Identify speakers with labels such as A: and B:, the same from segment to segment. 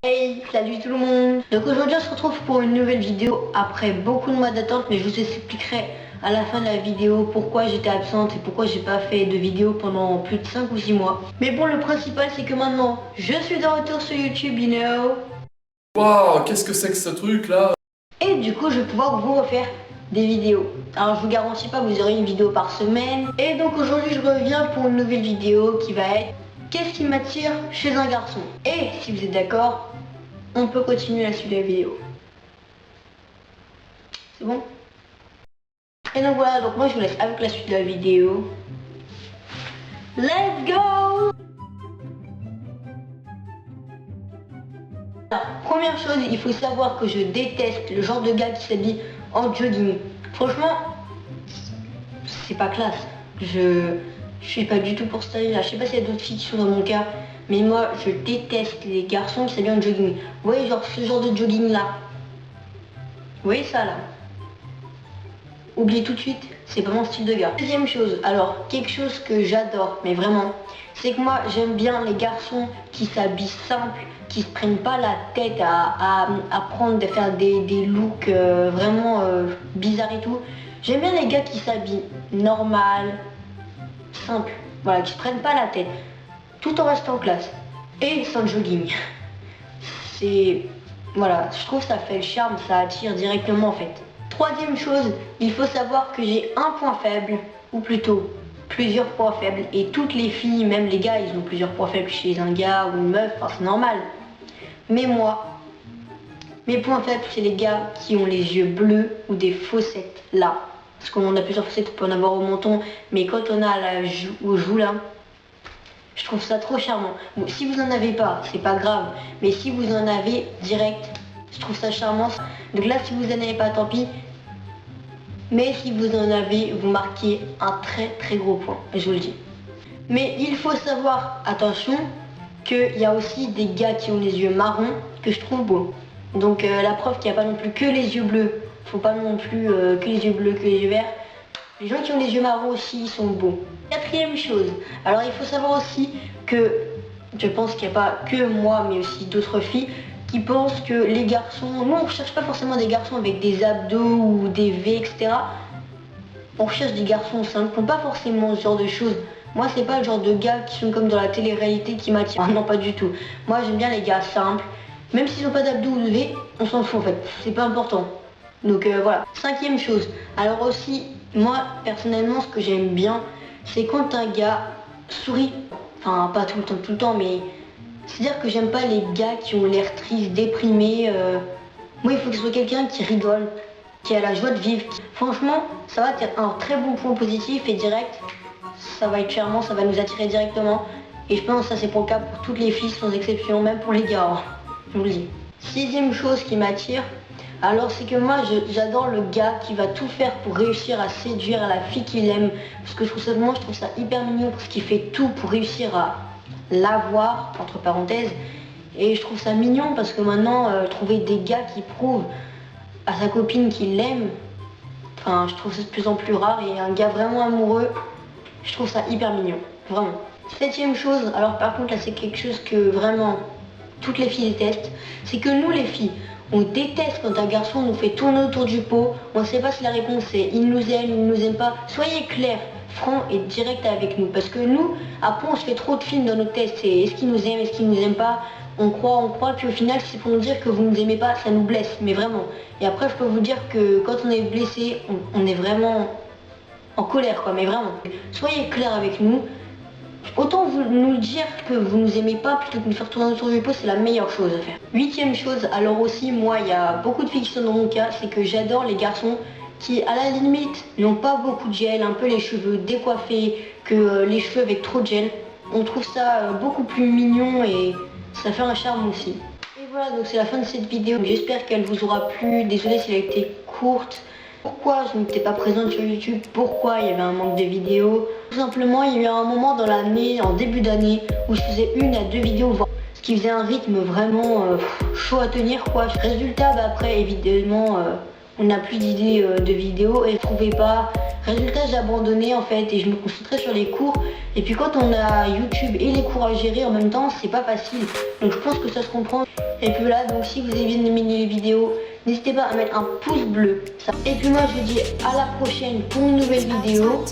A: Hey, salut tout le monde. Donc aujourd'hui on se retrouve pour une nouvelle vidéo après beaucoup de mois d'attente, mais je vous expliquerai à la fin de la vidéo pourquoi j'étais absente et pourquoi j'ai pas fait de vidéo pendant plus de 5 ou 6 mois. Mais bon, le principal c'est que maintenant je suis de retour sur YouTube, you know.
B: Waouh, qu'est-ce que c'est que ce truc là?
A: Et du coup je vais pouvoir vous refaire des vidéos. Alors je vous garantis pas que vous aurez une vidéo par semaine. Et donc aujourd'hui je reviens pour une nouvelle vidéo qui va être qu'est-ce qui m'attire chez un garçon. Et si vous êtes d'accord, on peut continuer la suite de la vidéo. C'est bon? Et donc voilà, donc moi je vous laisse avec la suite de la vidéo. Let's go! Alors, première chose, il faut savoir que je déteste le genre de gars qui s'habille en jogging. Franchement, c'est pas classe. Je suis pas du tout pour ce style là. Je sais pas s'il y a d'autres filles qui sont dans mon cas, mais moi je déteste les garçons qui s'habillent en jogging. Vous voyez, genre ce genre de jogging là. Vous voyez ça là? Oubliez tout de suite, c'est pas mon style de gars. Deuxième chose, alors quelque chose que j'adore, mais vraiment, c'est que moi j'aime bien les garçons qui s'habillent simple, qui se prennent pas la tête à faire des looks vraiment bizarres et tout. J'aime bien les gars qui s'habillent normal, simple, voilà, qui se prennent pas la tête, tout en restant en classe et sans jogging. C'est, voilà, je trouve que ça fait le charme, ça attire directement en fait. Troisième chose, il faut savoir que j'ai un point faible, ou plutôt plusieurs points faibles, et toutes les filles, même les gars, ils ont plusieurs points faibles chez un gars ou une meuf, enfin c'est normal. Mais moi, mes points faibles, c'est les gars qui ont les yeux bleus ou des fossettes là. Parce qu'on a plusieurs fossettes, on peut en avoir au menton, mais quand on a aux joues là, je trouve ça trop charmant. Bon, si vous en avez pas, c'est pas grave, mais si vous en avez direct, je trouve ça charmant. Donc là, si vous en avez pas, tant pis. Mais si vous en avez, vous marquez un très très gros point, je vous le dis. Mais il faut savoir, attention, qu'il y a aussi des gars qui ont les yeux marrons que je trouve beaux. Donc la preuve qu'il n'y a pas non plus que les yeux bleus. Faut pas non plus que les yeux bleus, que les yeux verts. Les gens qui ont les yeux marrons aussi, ils sont beaux. Quatrième chose, alors il faut savoir aussi que, je pense qu'il n'y a pas que moi, mais aussi d'autres filles, qui pensent que les garçons, nous on cherche pas forcément des garçons avec des abdos ou des V, etc. On cherche des garçons simples, qui n'ont pas forcément ce genre de choses. Moi c'est pas le genre de gars qui sont comme dans la télé-réalité qui m'attirent. Ah, non, pas du tout. Moi j'aime bien les gars simples, même s'ils n'ont pas d'abdos ou de V, on s'en fout en fait, c'est pas important. Donc voilà. Cinquième chose, alors aussi, moi personnellement ce que j'aime bien, c'est quand un gars sourit. Enfin pas tout le temps, mais c'est-à-dire que j'aime pas les gars qui ont l'air tristes, déprimés. Moi, il faut que ce soit quelqu'un qui rigole, qui a la joie de vivre. Franchement, ça va être un très bon point positif et direct. Ça va être charmant, ça va nous attirer directement. Et je pense que ça c'est pour le cas pour toutes les filles sans exception, même pour les gars, hein. Je vous le dis. Sixième chose qui m'attire, alors c'est que moi j'adore le gars qui va tout faire pour réussir à séduire la fille qu'il aime. Parce que je trouve ça hyper mignon parce qu'il fait tout pour réussir à l'avoir, entre parenthèses. Et je trouve ça mignon parce que maintenant trouver des gars qui prouvent à sa copine qu'il l'aime, enfin je trouve ça de plus en plus rare. Et un gars vraiment amoureux, je trouve ça hyper mignon, vraiment. Septième chose, alors par contre là c'est quelque chose que vraiment toutes les filles détestent, c'est que nous les filles, on déteste quand un garçon nous fait tourner autour du pot. On ne sait pas si la réponse est il nous aime, il nous aime pas. Soyez clair, franc et direct avec nous, parce que nous après on se fait trop de films dans nos tests. C'est est-ce qu'il nous aime, est-ce qu'il nous aime pas. On croit, puis au final c'est pour nous dire que vous nous aimez pas, ça nous blesse, mais vraiment. Et après je peux vous dire que quand on est blessé, on est vraiment en colère quoi, mais vraiment. Soyez clair avec nous. Autant vous nous dire que vous nous aimez pas plutôt que nous faire tourner autour du pot, c'est la meilleure chose à faire. Huitième chose, alors aussi moi il y a beaucoup de filles qui sont dans mon cas, c'est que j'adore les garçons qui à la limite n'ont pas beaucoup de gel, un peu les cheveux décoiffés, que les cheveux avec trop de gel. On trouve ça beaucoup plus mignon et ça fait un charme aussi. Et voilà, donc c'est la fin de cette vidéo. J'espère qu'elle vous aura plu. Désolée si elle a été courte. Pourquoi je n'étais pas présente sur YouTube, pourquoi il y avait un manque de vidéos. Tout simplement, il y a eu un moment dans l'année, en début d'année, où je faisais 1 à 2 vidéos, ce qui faisait un rythme vraiment chaud à tenir quoi. Résultat, bah, après évidemment, on n'a plus d'idées de vidéos et je trouvais pas. Résultat, j'ai abandonné en fait et je me concentrais sur les cours Et puis quand on a YouTube et les cours à gérer en même temps, c'est pas facile. Donc je pense que ça se comprend. Et puis là, donc si vous avez bien aimé les vidéos, n'hésitez pas à mettre un pouce bleu. Et puis moi je vous dis à la prochaine pour une nouvelle vidéo.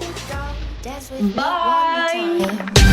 A: Bye.